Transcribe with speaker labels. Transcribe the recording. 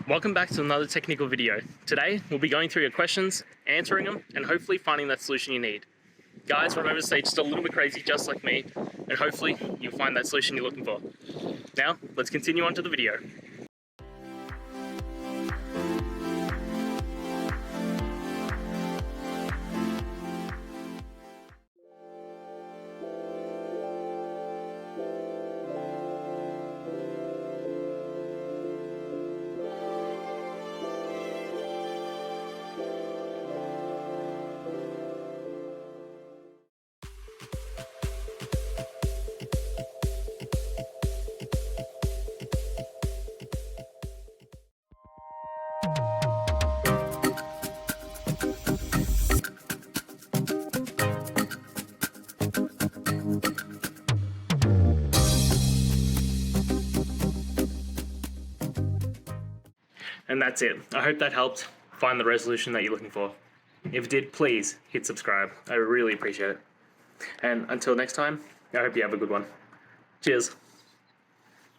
Speaker 1: Welcome back to another technical video. Today, we'll be going through your questions, answering them, and hopefully finding that solution you need. Guys, remember to stay just a little bit crazy, just like me, and hopefully you'll find that solution you're looking for. Now, let's continue on to the video. And that's it. I hope that helped find the resolution that you're looking for. If it did, please hit subscribe. I really appreciate it. And until next time, I hope you have a good one. Cheers.